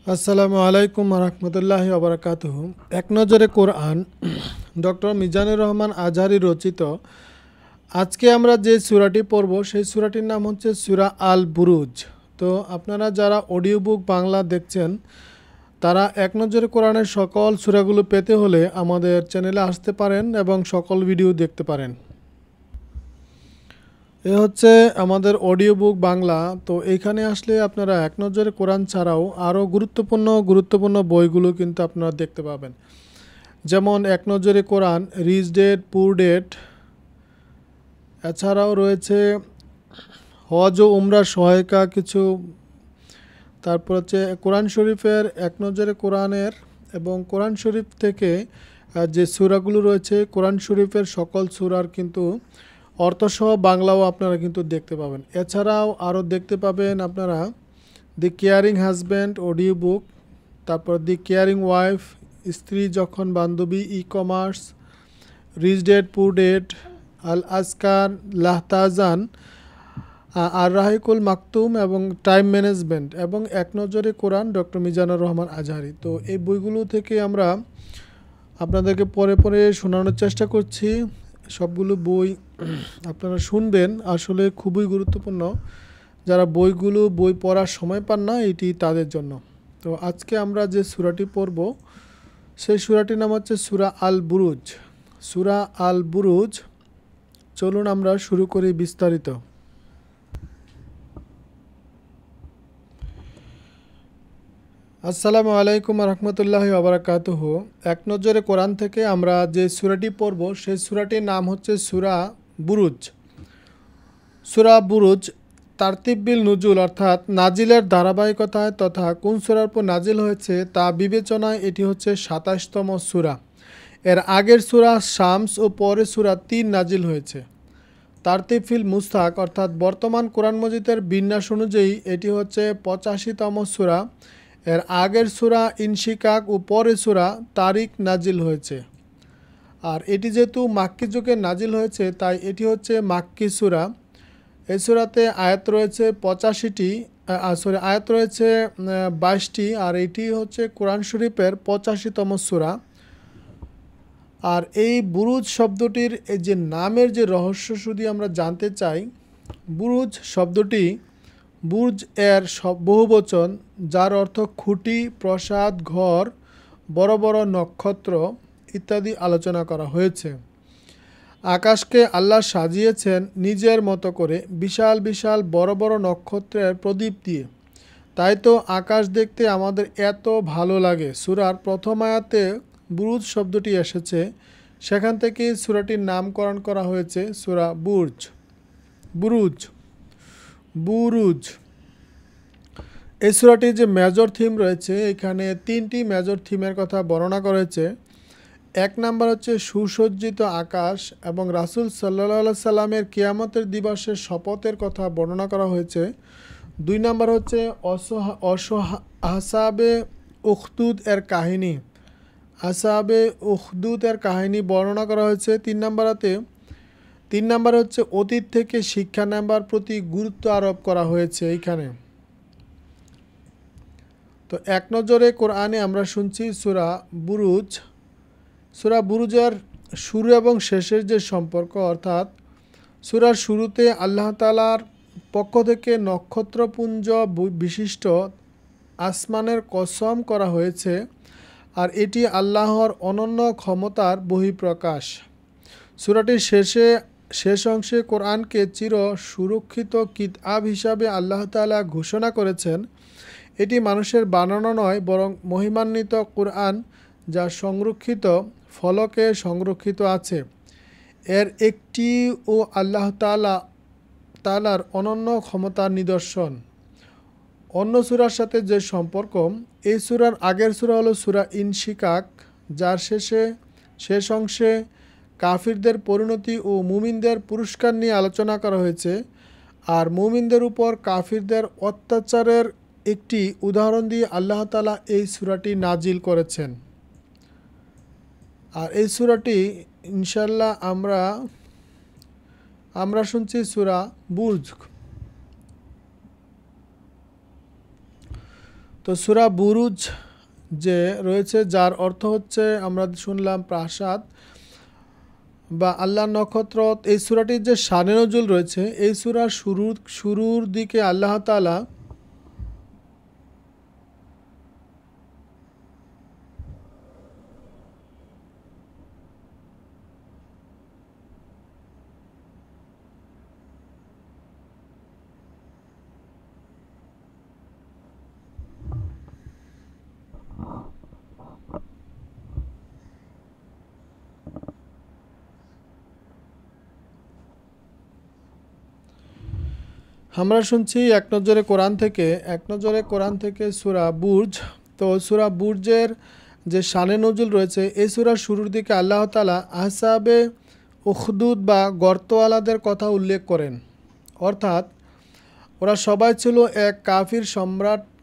আসসালামু আলাইকুম রহমতুল্লাহি ওবরাকাতুহ। এক নজরে কোরআন, ডক্টর মিজানুর রহমান আজহারি রচিত। আজকে আমরা যে সূরাটি পড়ব সেই সূরাটির নাম হচ্ছে সূরা আল বুরুজ। তো আপনারা যারা অডিও বুক বাংলা দেখছেন তারা এক নজরে কোরআনের সকল সূরাগুলো পেতে হলে আমাদের চ্যানেলে আসতে পারেন এবং সকল ভিডিও দেখতে পারেন। এ হচ্ছে আমাদের অডিও বুক বাংলা। তো এইখানে আসলে আপনারা এক নজরে কোরআন ছাড়াও আরও গুরুত্বপূর্ণ বইগুলো কিন্তু আপনারা দেখতে পাবেন। যেমন এক নজরে কোরআন, রিচ ডেট, পুর ডেট, এছাড়াও রয়েছে হজ ও উমরার সহায়িকা কিছু। তারপর হচ্ছে কোরআন শরীফের এক নজরে কোরআনের এবং কোরআন শরীফ থেকে যে সূরাগুলো রয়েছে কোরআন শরীফের সকল সূরার কিন্তু অর্থসহ বাংলাও আপনারা কিন্তু দেখতে পাবেন। এছাড়াও আরও দেখতে পাবেন আপনারা দি কেয়ারিং হাজব্যান্ড অডিও বুক, তারপর দি কেয়ারিং ওয়াইফ, স্ত্রী যখন বান্ধবী, ই কমার্স, রিচ ডেট, পুর ডেট, আল আজকার, লাহতাজান, আর রাহিকুল মাকতুম এবং টাইম ম্যানেজমেন্ট এবং এক নজরে কোরআন ডক্টর মিজানুর রহমান আজহারি। তো এই বইগুলো থেকে আমরা আপনাদেরকে পরে পরে শোনানোর চেষ্টা করছি। সবগুলো বই আপনারা শুনবেন, আসলে খুবই গুরুত্বপূর্ণ। যারা বই পড়ার সময় পান না এটি তাদের জন্য। তো আজকে আমরা যে সূরাটি পড়ব সেই সূরাটির নাম হচ্ছে সূরা আল বুরুজ। সূরা আল বুরুজ, চলুন আমরা শুরু করি বিস্তারিত। আসসালামু আলাইকুম রহমতুল্লাহি ওবরাকাতুহ। এক নজরে কোরআন থেকে আমরা যে সূরাটি পড়ব সেই সূরাটির নাম হচ্ছে সূরা বুরুজ। সূরা বুরুজ তারতিবিল নুজুল অর্থাৎ নাজিলের ধারাবাহিকতায় তথা কোন সূরার উপর নাজিল হয়েছে তা বিবেচনায় এটি হচ্ছে ২৭তম সূরা। এর আগের সূরা শামস ও পরের সূরা তিন নাজিল হয়েছে। তারতিবিল মুস্তাক অর্থাৎ বর্তমান কোরআন মজিদের বিন্যাস অনুযায়ী এটি হচ্ছে ৮৫তম সূরা। এর আগের সূরা ইনশিকাক ও পরের সূরা তারিক নাজিল হয়েছে। আর এটি যেহেতু মাক্কি যুগে নাজিল হয়েছে তাই এটি হচ্ছে মাক্কি সূরা। এই সূরাতে আয়াত রয়েছে ৮৫টি, আয়াত রয়েছে ২২টি, আর এটি হচ্ছে কোরআন শরীফের ৮৫তম সূরা। আর এই বুরুজ শব্দটির এই যে নামের যে রহস্য যদি আমরা জানতে চাই, বুরুজ শব্দটি বুর্জ এর বহুবচন, যার অর্থ খুঁটি, প্রাসাদ, ঘর, বড় বড় নক্ষত্র ইত্যাদি আলোচনা করা হয়েছে। আকাশকে আল্লাহ সাজিয়েছেন নিজের মতো করে বিশাল বিশাল বড় বড় নক্ষত্রের প্রদীপ দিয়ে। তাই তো আকাশ দেখতে আমাদের এত ভালো লাগে। সূরার প্রথম আয়াতে বুরুজ শব্দটি এসেছে, সেখান থেকে সূরাটির নামকরণ করা হয়েছে সূরা বুরুজ। বুরুজ এই সূরাটির যে মেজর থিম রয়েছে, এখানে তিনটি মেজর থিমের কথা বর্ণনা করা হয়েছে। এক নাম্বার হচ্ছে সুসজ্জিত আকাশ এবং রাসূল সাল্লাল্লাহু সাল্লামের কিয়ামতের দিবসের শপথের কথা বর্ণনা করা হয়েছে। দুই নাম্বার হচ্ছে আসাবে উখদুদ এর কাহিনী, বর্ণনা করা হয়েছে। তিন নাম্বার হচ্ছে অতীত থেকে শিক্ষা নেবার প্রতি গুরুত্ব আরোপ করা হয়েছে এইখানে। তো এক নজরে কোরআনে আমরা শুনছি সূরা বুরুজের শুরু এবং শেষের যে সম্পর্ক, অর্থাৎ সূরার শুরুতে আল্লাহ তাআলার পক্ষ থেকে নক্ষত্রপুঞ্জ বিশিষ্ট আসমানের কসম করা হয়েছে, আর এটি আল্লাহর অনন্য ক্ষমতার বহিঃপ্রকাশ। সূরাটির শেষ অংশে কোরআনকে চির সুরক্ষিত কিতাব হিসাবে আল্লাহ তাআলা ঘোষণা করেছেন। এটি মানুষের বানানো নয়, বরং মহিমান্বিত কোরআন যা সংরক্ষিত ফলকে সংরক্ষিত আছে। এর একটি ও আল্লাহ তাআলার অনন্য ক্ষমতার নিদর্শন। অন্য সূরার সাথে যে সম্পর্ক, এই সূরার আগের সূরা হলো সূরা ইনশিকাক, যার শেষ অংশে কাফিরদের পরিণতি ও মুমিনদের পুরস্কার নিয়ে আলোচনা করা হয়েছে। আর মুমিনদের উপর কাফিরদের অত্যাচারের একটি উদাহরণ দিয়ে আল্লাহ তাআলা এই সূরাটি নাজিল করেছেন। আর এই সূরাটি ইনশাআল্লাহ আমরা শুনছি সূরা বুরুজ। তো সূরা বুরুজ যে রয়েছে, যার অর্থ হচ্ছে আমরা শুনলাম প্রাসাদ বা আল্লাহর নক্ষত্র। এই সূরাটির যে শানে নজুল রয়েছে, এই সূরার শুরুর দিকে আল্লাহ তাআলা আমরা শুনছি এক নজরে কোরআন থেকে সূরা বুর্জ। তো সূরা বুর্জের যে শানে নজুল রয়েছে, এই সূরার শুরুর দিকে আল্লাহ তাআলা আসহাবে উখদুদ বা গর্তওয়ালাদের কথা উল্লেখ করেন। অর্থাৎ ওরা সবাই ছিল এক কাফির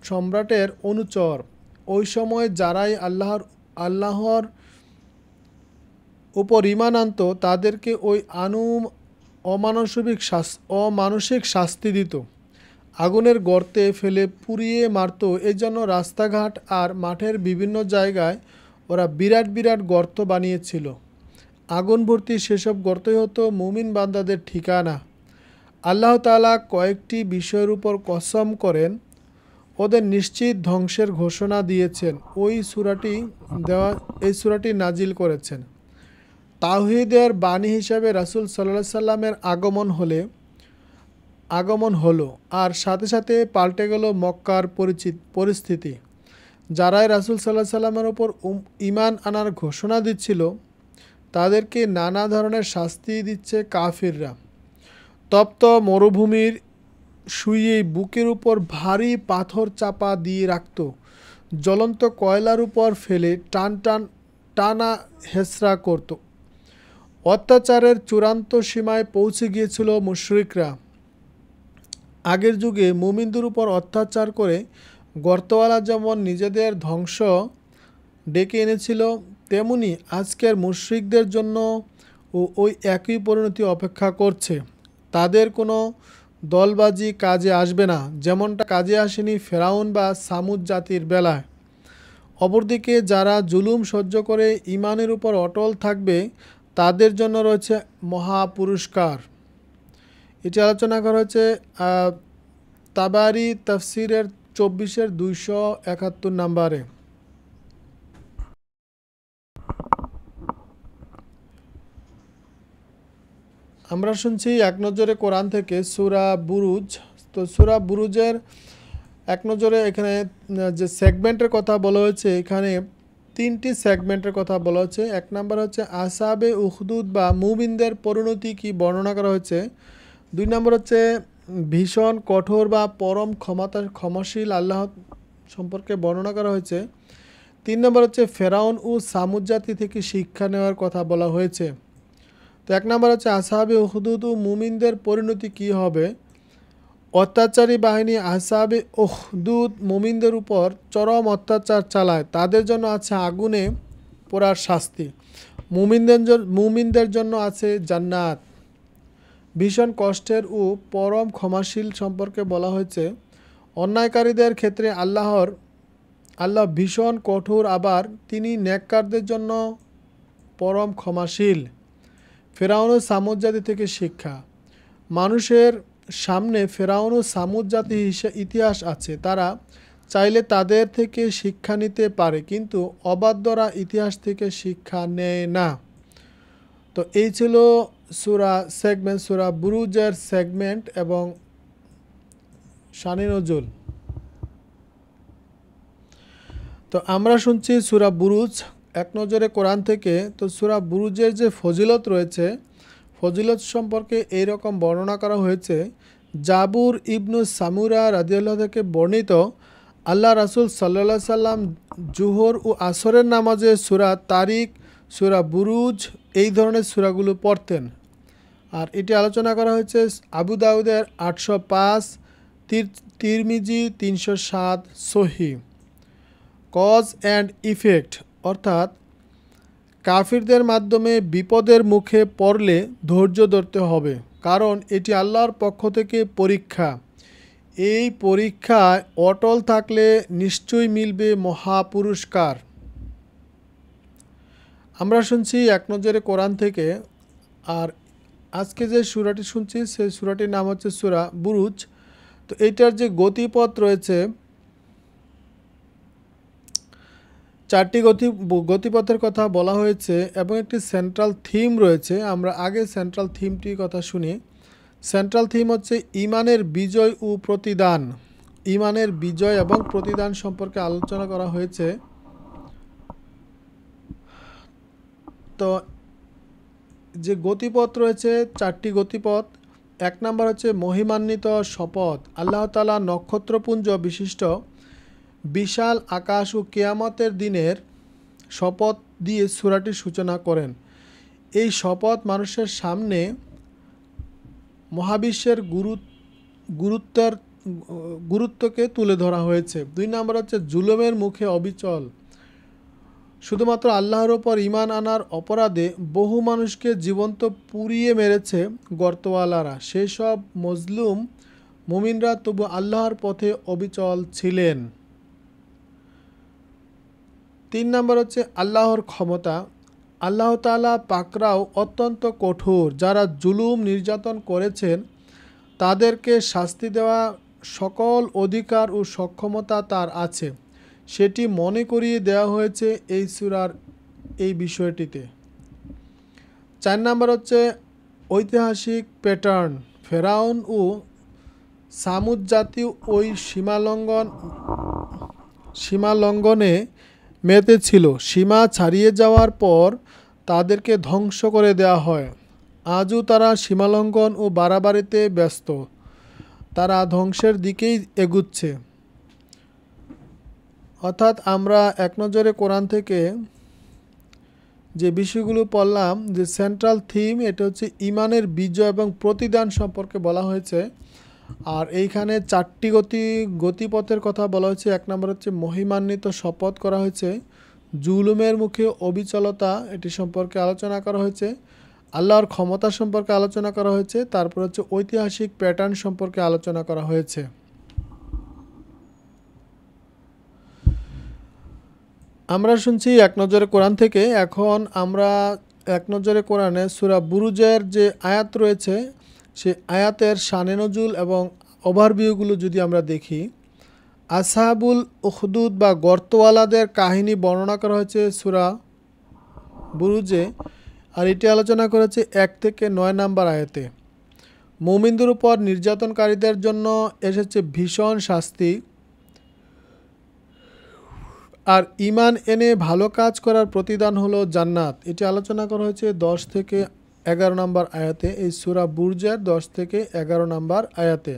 সম্রাটের অনুচর। ওই সময় যারাই আল্লাহর উপর ঈমান আনত, তাদেরকে ওই অমানসিক শাস্তি দিত, আগুনের গর্তে ফেলে পুড়িয়ে মারত। এই জন্য রাস্তাঘাট আর মাঠের বিভিন্ন জায়গায় ওরা বিরাট বিরাট গর্ত বানিয়েছিল। আগুন ভর্তি সেসব গর্তই হতো মুমিন বান্দাদের ঠিকানা। আল্লাহ তাআলা কয়েকটি বিষয়ের উপর কসম করেন ওদের নিশ্চিত ধ্বংসের ঘোষণা দিয়েছেন। এই সূরাটি নাজিল করেছেন। তাওহীদের বাণী হিসাবে রাসূল সাল্লাল্লাহু আলাইহি সাল্লামের আগমন হলো, আর সাথে সাথে পাল্টে গেল মক্কার পরিস্থিতি। যারাই রাসূল সাল্লাল্লাহু আলাইহি সাল্লামের ওপর ঈমান আনার ঘোষণা দিচ্ছিল, তাদেরকে নানা ধরনের শাস্তি দিচ্ছে কাফিররা। তপ্ত মরুভূমির শুয়ে বুকের উপর ভারী পাথর চাপা দিয়ে রাখত, জ্বলন্ত কয়লার উপর ফেলে টানা হেঁচড়া করত। অত্যাচারের চূড়ান্ত সীমায় পৌঁছে গিয়েছিল মুশরিকরা। আগের যুগে মুমিনদের উপর অত্যাচার করে গর্তওয়ালা যেমন নিজেদের ধ্বংস ডেকে এনেছিল, তেমনি আজকের মুশরিকদের জন্য ওই একই পরিণতি অপেক্ষা করছে। তাদের কোনো দলবাজি কাজে আসবে না, যেমনটা কাজে আসেনি ফেরাউন বা সামুদ জাতির বেলায়। অপরদিকে যারা জুলুম সহ্য করে ঈমানের উপর অটল থাকবে, তাদের জন্য রয়েছে মহা পুরস্কার। এটি আলোচনা করা হয়েছে তাবারি তাফসিরের 24-271 নম্বরে। আমরা শুনছি এক নজরে কোরআন থেকে সূরা বুরুজ। তো সূরা বুরুজের এক নজরে এখানে যে সেগমেন্টের কথা বলা হয়েছে, এখানে 3টি সেগমেন্টের কথা বলা হচ্ছে। 1 নম্বর হচ্ছে আসহাবে উখদুদ বা মুমিনদের পরিণতি কি বর্ণনা করা হয়েছে। 2 নম্বর হচ্ছে ভীষণ কঠোর বা পরম ক্ষমাশীল আল্লাহ সম্পর্কে বর্ণনা করা হয়েছে। 3 নম্বর হচ্ছে ফেরাউন ও সামুদ জাতি থেকে শিক্ষা নেওয়ার কথা বলা হয়েছে। তো 1 নম্বর হচ্ছে আসহাবে উখদুদ ও মুমিনদের পরিণতি কি হবে। অত্যাচারী বাহিনী আসহাবে উখদুদ মুমিনদের উপর চরম অত্যাচার চালায়, তাদের জন্য আছে আগুনে পোড়ার শাস্তি। মুমিনদের জন্য আছে জান্নাত। ভীষণ কষ্টের ও পরম ক্ষমাশীল সম্পর্কে বলা হয়েছে। অন্যায়কারীদের ক্ষেত্রে আল্লাহ ভীষণ কঠোর, আবার তিনি নেককারদের জন্য পরম ক্ষমাশীল। ফেরাউন ও সামুদ জাতি থেকে শিক্ষা। মানুষের সামনে ফেরাউন ও সামুদ জাতি ইতিহাস আছে। তারা চাইলে তাদের থেকে শিক্ষা নিতে পারে, কিন্তু অবাধ্যরা ইতিহাস থেকে শিক্ষা নেয় না। তো এই ছিল সূরা বুরুজের সেগমেন্ট এবং শানে নজুল। তো আমরা শুনছি সূরা বুরুজ এক নজরে কোরআন থেকে। তো সূরা বুরুজের যে ফজিলত রয়েছে, ফজিলত সম্পর্কে এইরকম বর্ণনা করা হয়েছে। জাবুর ইবনু সামুরা রাদিয়াল্লাহু থেকে বর্ণিত, আল্লাহ রাসূল সাল্লাল্লাহু আলাইহি সাল্লাম জুহর ও আসরের নামাজে সূরা তারিক, সূরা বুরুজ এই ধরনের সূরাগুলো পড়তেন। আর এটি আলোচনা করা হয়েছে আবু দাউদের 805, তিরমিজি 307, সহিহ। কজ অ্যান্ড ইফেক্ট, অর্থাৎ কাফিরদের মাধ্যমে বিপদের মুখে পড়লে ধৈর্য ধরতে হবে, কারণ এটি আল্লাহর পক্ষ থেকে পরীক্ষা। এই পরীক্ষায় অটল থাকলে নিশ্চয়ই মিলবে মহাপুরস্কার। আমরা শুনছি এক নজরে কোরআন থেকে। আর আজকে যে সূরাটি শুনছি সেই সূরাটির নাম হচ্ছে সূরা বুরুজ। তো এইটার যে গতিপথ রয়েছে, 4টি গতিপথের কথা বলা হয়েছে এবং একটি সেন্ট্রাল থিম রয়েছে। আমরা আগে সেন্ট্রাল থিমটির কথা শুনি। সেন্ট্রাল থিম হচ্ছে ঈমানের বিজয় ও প্রতিদান। ঈমানের বিজয় এবং প্রতিদান সম্পর্কে আলোচনা করা হয়েছে। তো যে গতিপথ রয়েছে 4টি গতিপথ। 1 নাম্বার হচ্ছে মহিমান্বিত শপথ। আল্লাহ তাআলা নক্ষত্রপুঞ্জ বিশিষ্ট বিশাল আকাশ ও কিয়ামতের দিনের শপথ দিয়ে সূরাটির সূচনা করেন। এই শপথ মানুষের সামনে মহাবিশ্বের গুরুত্বকে তুলে ধরা হয়েছে। 2 নাম্বার হচ্ছে জুলুমের মুখে অবিচল। শুধুমাত্র আল্লাহর ওপর ঈমান আনার অপরাধে বহু মানুষকে জীবন্ত পুড়িয়ে মেরেছে গর্তওয়ালারা। সেই সব মজলুম মুমিনরা তবু আল্লাহর পথে অবিচল ছিলেন। 3 নাম্বার হচ্ছে আল্লাহর ক্ষমতা। আল্লাহ তাআলা পাকড়াও অত্যন্ত কঠোর। যারা জুলুম নির্যাতন করেছেন তাদেরকে শাস্তি দেওয়া সকল অধিকার ও সক্ষমতা তার আছে, সেটি মনে করিয়ে দেওয়া হয়েছে এই সূরার এই বিষয়টিতে। 4 নাম্বার হচ্ছে ঐতিহাসিক প্যাটার্ন। ফেরাউন ও সামুদ জাতি ওই সীমালঙ্ঘনে মেতেছিল। সীমা ছাড়িয়ে যাওয়ার পর তাদেরকে ধ্বংস করে দেওয়া হয়। আজও তারা সীমালঙ্ঘন ও বাড়াবাড়িতে ব্যস্ত। তারা ধ্বংসের দিকেই এগুচ্ছে। অর্থাৎ আমরা এক নজরে কোরআন থেকে যে বিষয়গুলো পড়লাম, যে সেন্ট্রাল থিম, এটা হচ্ছে ঈমানের বিজয় এবং প্রতিদান সম্পর্কে বলা হয়েছে। আর এইখানে 4টি গতিপথের কথা বলা হয়েছে। 1 নম্বর হচ্ছে মহিমান্বিত শপথ করা হয়েছে। জুলুমের মুখে অবিচলতা, এটি সম্পর্কে আলোচনা করা হয়েছে। আল্লাহর ক্ষমতা সম্পর্কে আলোচনা করা হয়েছে। তারপর হচ্ছে ঐতিহাসিক প্যাটার্ন সম্পর্কে আলোচনা করা হয়েছে। আমরা শুনছি এক নজরে কোরআন থেকে। এখন আমরা এক নজরে কোরআনে সূরা বুরুজের যে আয়াত রয়েছে সেই আয়াতের শানে নজুল এবং ওভারভিউগুলো যদি আমরা দেখি, আসহাবুল উখদুদ বা গর্তওয়ালাদের কাহিনী বর্ণনা করা হয়েছে সূরা বুরুজে। আর এটি আলোচনা করেছে 1 থেকে 9 নাম্বার আয়াতে। মুমিনদের উপর নির্যাতনকারীদের জন্য এসেছে ভীষণ শাস্তি। আর ঈমান এনে ভালো কাজ করার প্রতিদান হলো জান্নাত। এটি আলোচনা করা হয়েছে 10 থেকে 11 নম্বর আয়াতে, এই সূরা বুরুজের 10 থেকে 11 নম্বর আয়াতে।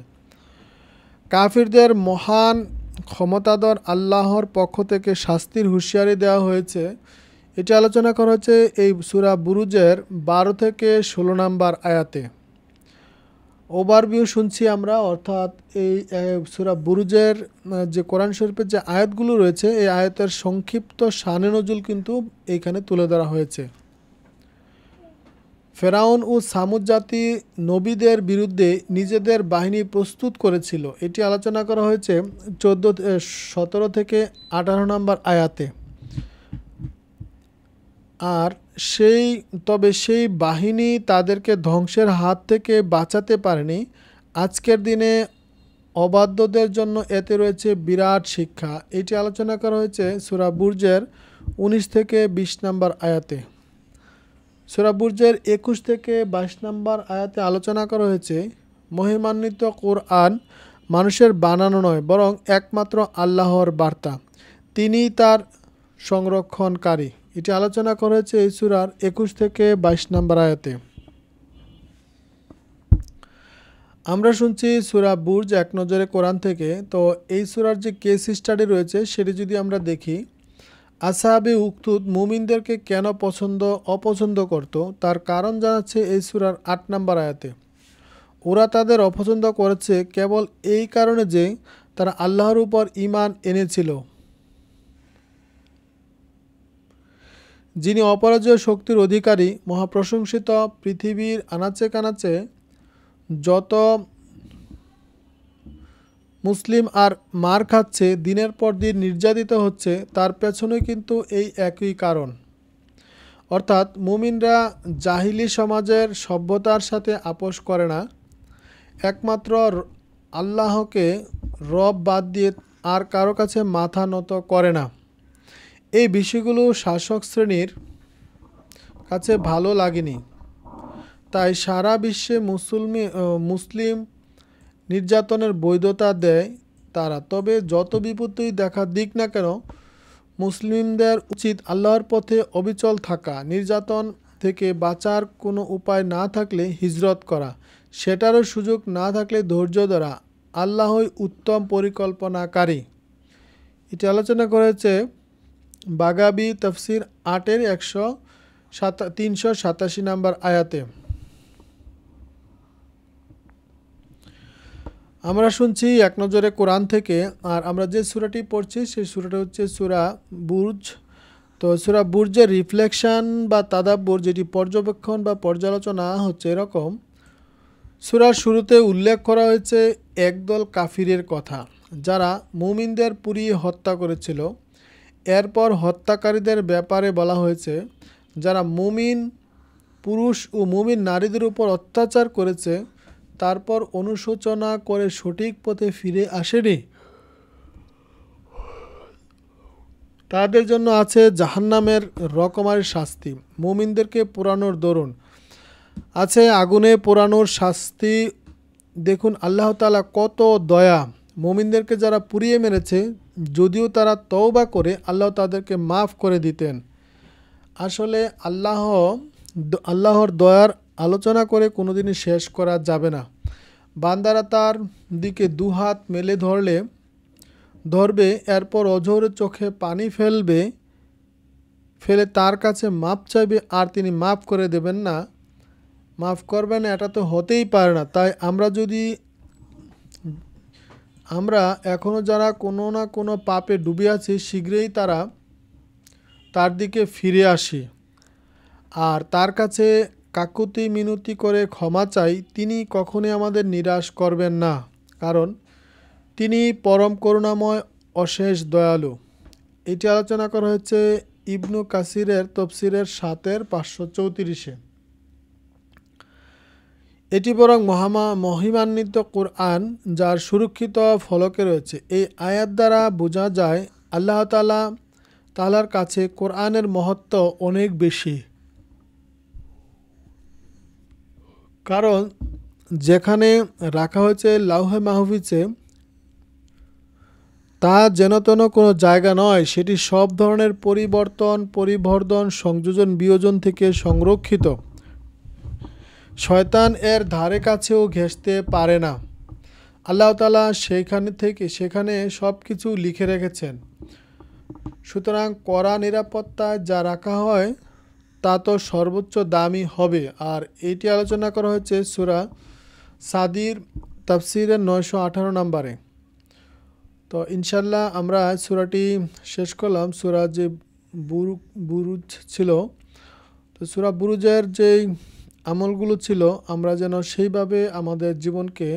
কাফিরদের মহান ক্ষমতাধর আল্লাহর পক্ষ থেকে শাস্তির হুঁশিয়ারি দেওয়া হয়েছে। এটি আলোচনা করা হয়েছে এই সূরা বুরুজের 12 থেকে 16 নম্বর আয়াতে। ওভারভিউ শুনছি আমরা, অর্থাৎ এই সূরা বুরুজের যে কোরআন শরীফের যে আয়াতগুলো রয়েছে এই আয়াতের সংক্ষিপ্ত শানে নজুল কিন্তু এইখানে তুলে ধরা হয়েছে। ফেরাউন ও সামুদ জাতি নবীদের বিরুদ্ধে নিজেদের বাহিনী প্রস্তুত করেছিল। এটি আলোচনা করা হয়েছে 17 থেকে 18 নম্বর আয়াতে। আর সেই বাহিনী তাদেরকে ধ্বংসের হাত থেকে বাঁচাতে পারেনি। আজকের দিনে অবাধ্যদের জন্য এতে রয়েছে বিরাট শিক্ষা। এটি আলোচনা করা হয়েছে সূরা বুরুজের 19 থেকে 20 নম্বর আয়াতে। সূরা বুরুজের 21 থেকে 22 নম্বর আয়াতে আলোচনা করা হয়েছে মহিমান্বিত কোরআন মানুষের বানানো নয় বরং একমাত্র আল্লাহর বার্তা, তিনিই তার সংরক্ষণকারী। এটি আলোচনা করা হয়েছে এই সূরার 21 থেকে 22 নম্বর আয়াতে। আমরা শুনছি সূরা বুরুজ এক নজরে কোরআন থেকে। তো এই সূরার যে কেস স্টাডি রয়েছে সেটি যদি আমরা দেখি, আসহাবে উখদুদ মুমিনদেরকে কেন অপছন্দ করত তার কারণ জানাচ্ছে এই সূরার 8 নম্বর আয়াতে। ওরা তাদের অপছন্দ করেছে কেবল এই কারণে যে তারা আল্লাহর উপর ঈমান এনেছিল, যিনি অপরাজয় শক্তির অধিকারী, মহাপ্রশংসিত। পৃথিবীর আনাচে কানাচে যত মুসলিম আর মার খাচ্ছে, দিনের পর দিন নির্যাতিত হচ্ছে, তার পেছনে কিন্তু এই একই কারণ। অর্থাৎ মুমিনরা জাহিলি সমাজের সভ্যতার সাথে আপোষ করে না, একমাত্র আল্লাহকে রব বাদ দিয়ে আর কারো কাছে মাথা নত করে না। এই বিষয়গুলো শাসক শ্রেণীর কাছে ভালো লাগেনি, তাই সারা বিশ্বে মুসলিম নির্যাতনের বৈধতা দেয় তারা। তবে যত বিপত্তি দেখা দিক না কেন, মুসলিমদের উচিত আল্লাহর পথে অবিচল থাকা। নির্যাতন থেকে বাঁচার কোনো উপায় না থাকলে হিজরত করা, সেটারও সুযোগ না থাকলে ধৈর্য ধরা। আল্লাহই উত্তম পরিকল্পনাকারী। এটি আলোচনা করেছে বাগাবি তাফসির 8-এর 387 নম্বর আয়াতে। আমরা শুনছি এক নজরে কোরআন থেকে, আর আমরা যে সূরাটি পড়ছি সেই সূরাটা হচ্ছে সূরা বুরুজ। তো সূরা বুরজের রিফ্লেকশন বা তাদাব্বুর, যেটি পর্যবেক্ষণ বা পর্যালোচনা হচ্ছে এরকম। সূরার শুরুতে উল্লেখ করা হয়েছে একদল কাফিরের কথা, যারা মুমিনদের পুড়িয়ে হত্যা করেছিল। এরপর হত্যাকারীদের ব্যাপারে বলা হয়েছে, যারা মুমিন পুরুষ ও মুমিন নারীদের উপর অত্যাচার করেছে, তারপর অনুশোচনা করে সঠিক পথে ফিরে আসেনি, তাদের জন্য আছে জাহান্নামের রকমারি শাস্তি। মুমিনদেরকে পোড়ানোর দরুন আছে আগুনে পোড়ানোর শাস্তি। দেখুন আল্লাহ তাআলা কত দয়া। মুমিনদেরকে যারা পুড়িয়ে মেরেছে, যদিও তারা তওবা করে, আল্লাহ তাদেরকে মাফ করে দিতেন। আসলে আল্লাহর দয়ার আলোচনা করে কোনোদিনই শেষ করা যাবে না। বান্দারা তার দিকে দুহাত মেলে ধরবে, এরপর অঝোরে চোখে পানি ফেলে তার কাছে মাপ চাইবে, আর তিনি মাফ করে দেবেন না, মাফ করবেন, এটা তো হতেই পারে না। তাই আমরা এখনও যারা কোনো না কোনো পাপে ডুবে আছি, শীঘ্রই তার দিকে ফিরে আসি আর তার কাছে কাকুতি মিনতি করে ক্ষমা চাই। তিনি কখনোই আমাদের নিরাশ করবেন না, কারণ তিনি পরম করুণাময়, অশেষ দয়ালু। এটি আলোচনা করা হয়েছে ইবনু কাসিরের তফসিরের 7-এর 534-এ। এটি বরং মহিমান্বিত কোরআন, যার সুরক্ষিত ফলকে রয়েছে। এই আয়াত দ্বারা বোঝা যায় আল্লাহ তাআলার কাছে কোরআনের মহত্ব অনেক বেশি। কারণ যেখানে রাখা হয়েছে লাউহে মাহফুজে, তা যেন কোনো জায়গা নয়, সেটি সব ধরনের পরিবর্তন, সংযোজন, বিয়োজন থেকে সংরক্ষিত। শয়তান এর ধারে কাছেও ঘেঁষতে পারে না। আল্লাহ তাআলা সেখানে সব কিছু লিখে রেখেছেন। সুতরাং কড়া নিরাপত্তায় যা রাখা হয় তা তো সর্বোচ্চ দামি হবে। আর এটি আলোচনা করা হয়েছে সূরা সাদির তাফসিরের 918 নম্বরে। তো ইনশাল্লাহ আমরা সূরাটি শেষ করলাম। সূরা যে বুরুজ ছিল, তো সূরা বুরুজের যে আমলগুলো ছিল, আমরা যেন সেইভাবে আমাদের জীবনকে,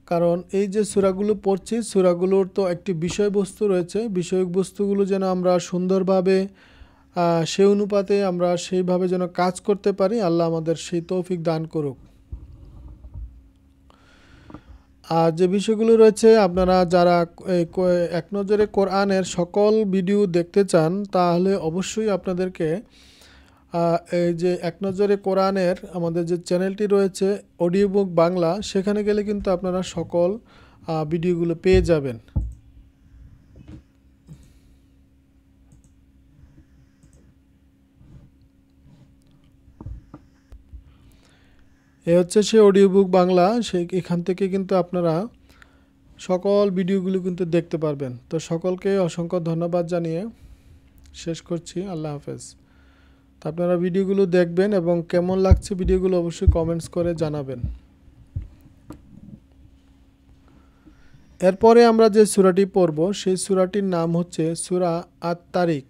কারণ এই যে সূরাগুলো পড়ছি, সূরাগুলোর তো একটি বিষয়বস্তু রয়েছে, বিষয়বস্তুগুলো যেন আমরা সুন্দরভাবে সে অনুপাতে আমরা সেইভাবে যেন কাজ করতে পারি। আল্লাহ আমাদের সেই তৌফিক দান করুক। আর যে বিষয়গুলো রয়েছে, আপনারা যারা এক নজরে কোরআনের সকল ভিডিও দেখতে চান, তাহলে অবশ্যই আপনাদেরকে এই যে এক নজরে কোরআনের আমাদের যে চ্যানেলটি রয়েছে অডিও বুক বাংলা, সেখানে গেলে কিন্তু আপনারা সকল ভিডিওগুলো পেয়ে যাবেন। এ হচ্ছে সে অডিও বুক বাংলা, এখান থেকে কিন্তু আপনারা সকল ভিডিওগুলো কিন্তু দেখতে পারবেন। তো সকলকে অসংখ্য ধন্যবাদ জানিয়ে শেষ করছি। আল্লাহ হাফেজ। তো আপনারা ভিডিওগুলো দেখবেন এবং কেমন লাগছে ভিডিওগুলো অবশ্যই কমেন্টস করে জানাবেন। এরপরে আমরা যে সূরাটি পড়ব, সেই সূরাটির নাম হচ্ছে সূরা আত-তারিক।